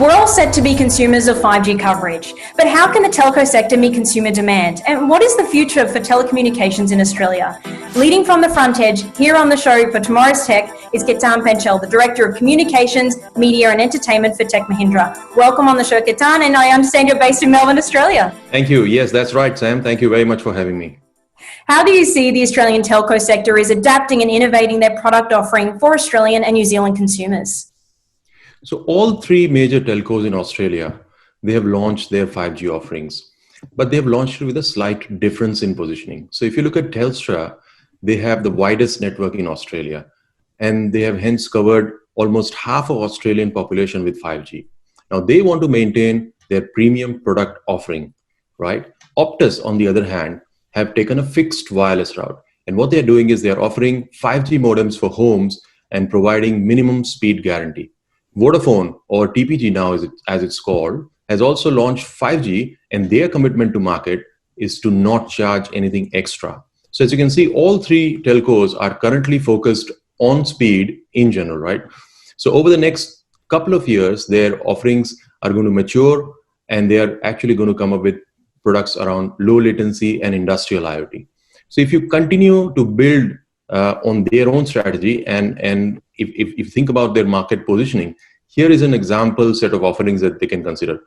We're all set to be consumers of 5G coverage, but how can the telco sector meet consumer demand? And what is the future for telecommunications in Australia? Leading from the front edge, here on the show for Tomorrow's Tech is Ketan Panchal, the Director of Communications, Media and Entertainment for Tech Mahindra. Welcome on the show, Ketan, and I understand you're based in Melbourne, Australia. Thank you. Yes, that's right, Sam. Thank you very much for having me. How do you see the Australian telco sector is adapting and innovating their product offering for Australian and New Zealand consumers? So all three major telcos in Australia, they have launched their 5G offerings, but they have launched it with a slight difference in positioning. So if you look at Telstra, they have the widest network in Australia, and they have hence covered almost half of Australian population with 5G. Now they want to maintain their premium product offering, right? Optus, on the other hand, have taken a fixed wireless route. And what they're doing is they're offering 5G modems for homes and providing minimum speed guarantee. Vodafone, or TPG now as it's called, has also launched 5G, and their commitment to market is to not charge anything extra. So as you can see, all three telcos are currently focused on speed in general, right? So over the next couple of years, their offerings are going to mature, and they are actually going to come up with products around low latency and industrial IoT. So if you continue to build on their own strategy, and if you think about their market positioning, here is an example set of offerings that they can consider.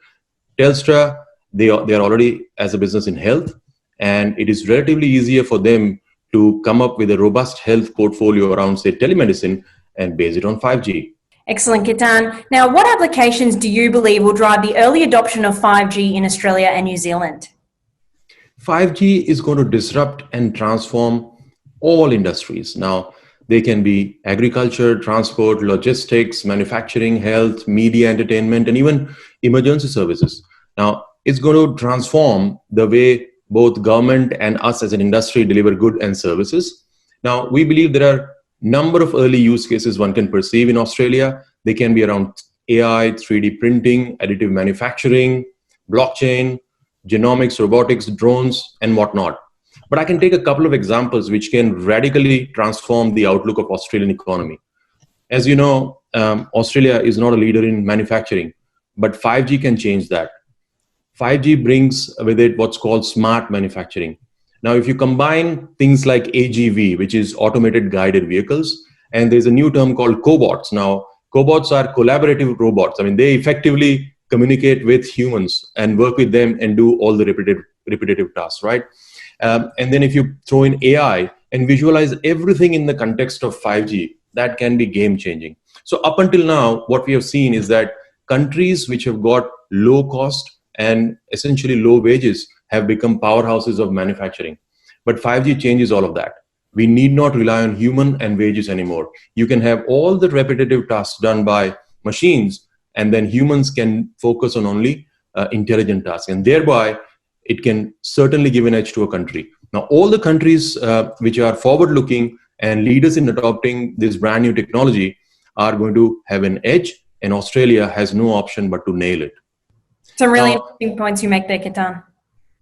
Telstra, they are already as a business in health, and it is relatively easier for them to come up with a robust health portfolio around, say, telemedicine and base it on 5G. Excellent, Ketan. Now, what applications do you believe will drive the early adoption of 5G in Australia and New Zealand? 5G is going to disrupt and transform all industries. Now, they can be agriculture, transport, logistics, manufacturing, health, media, entertainment, and even emergency services. Now, it's going to transform the way both government and us as an industry deliver goods and services. Now, we believe there are a number of early use cases one can perceive in Australia. They can be around AI, 3D printing, additive manufacturing, blockchain, genomics, robotics, drones, and whatnot. But I can take a couple of examples which can radically transform the outlook of Australian economy. As you know, Australia is not a leader in manufacturing, but 5G can change that. 5G brings with it what's called smart manufacturing. Now, if you combine things like AGV, which is automated guided vehicles, and there's a new term called cobots. Now, cobots are collaborative robots. I mean, they effectively communicate with humans and work with them and do all the repetitive tasks, right? And then if you throw in AI and visualize everything in the context of 5G, that can be game changing. So up until now, what we have seen is that countries which have got low cost and essentially low wages have become powerhouses of manufacturing. But 5G changes all of that. We need not rely on human and wages anymore. You can have all the repetitive tasks done by machines, and then humans can focus on only intelligent tasks. And thereby, it can certainly give an edge to a country. Now, all the countries which are forward-looking and leaders in adopting this brand new technology are going to have an edge, and Australia has no option but to nail it. Some really interesting points you make there, Ketan.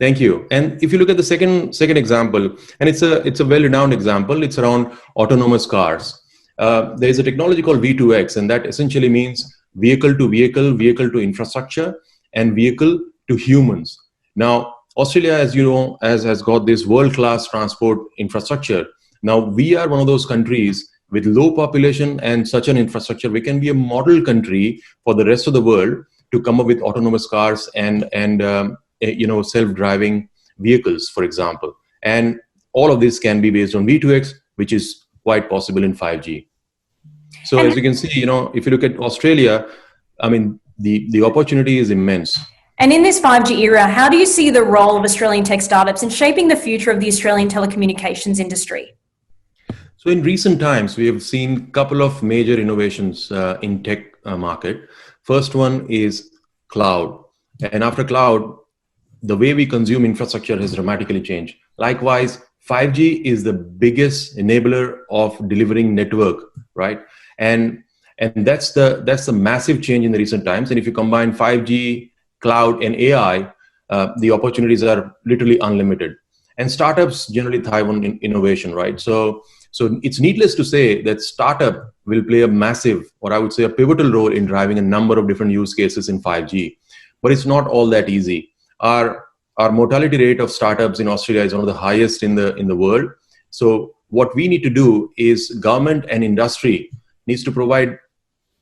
Thank you. And if you look at the second example, and it's a well-renowned example, it's around autonomous cars. There is a technology called V2X, and that essentially means vehicle to vehicle, vehicle to infrastructure, and vehicle to humans. Now, Australia, as you know, has got this world-class transport infrastructure. Now, we are one of those countries with low population and such an infrastructure. We can be a model country for the rest of the world to come up with autonomous cars and self-driving vehicles, for example. And all of this can be based on V2X, which is quite possible in 5G. So as you can see, if you look at Australia, I mean, the opportunity is immense. And in this 5G era, how do you see the role of Australian tech startups in shaping the future of the Australian telecommunications industry? So in recent times, we have seen a couple of major innovations in tech market. First one is cloud. And after cloud, the way we consume infrastructure has dramatically changed. Likewise, 5G is the biggest enabler of delivering network, right? And that's the massive change in the recent times. And if you combine 5G, cloud, and AI, the opportunities are literally unlimited. And startups generally thrive on innovation, right? So So it's needless to say that startup will play a massive, or I would say a pivotal role in driving a number of different use cases in 5G. But it's not all that easy. Our mortality rate of startups in Australia is one of the highest in the world. So what we need to do is government and industry needs to provide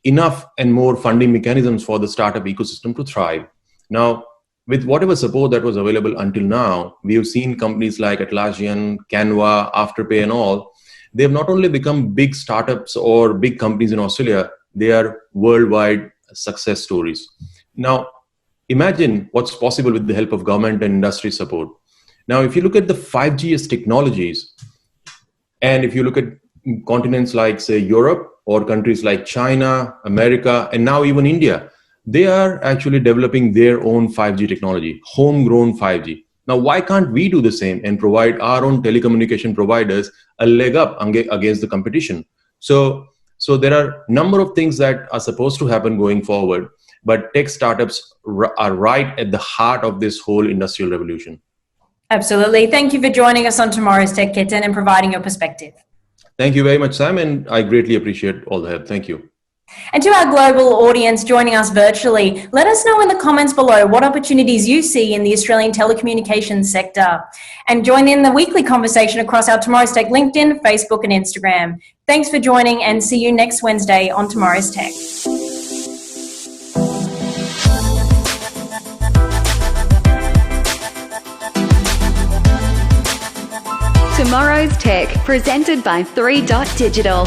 enough and more funding mechanisms for the startup ecosystem to thrive. Now, with whatever support that was available until now, we have seen companies like Atlassian, Canva, Afterpay and all, they have not only become big startups or big companies in Australia, they are worldwide success stories. Now, imagine what's possible with the help of government and industry support. Now, if you look at the 5G technologies, and if you look at continents like, say, Europe or countries like China, America, and now even India, they are actually developing their own 5G technology, homegrown 5G. Now, why can't we do the same and provide our own telecommunication providers a leg up against the competition? So there are a number of things that are supposed to happen going forward, but tech startups are right at the heart of this whole industrial revolution. Absolutely. Thank you for joining us on Tomorrow's Tech, Ketan, and providing your perspective. Thank you very much, Sam, and I greatly appreciate all the help. Thank you. And to our global audience joining us virtually, let us know in the comments below what opportunities you see in the Australian telecommunications sector. And join in the weekly conversation across our Tomorrow's Tech LinkedIn, Facebook and Instagram. Thanks for joining and see you next Wednesday on Tomorrow's Tech. Tomorrow's Tech, presented by 3 Dot Digital.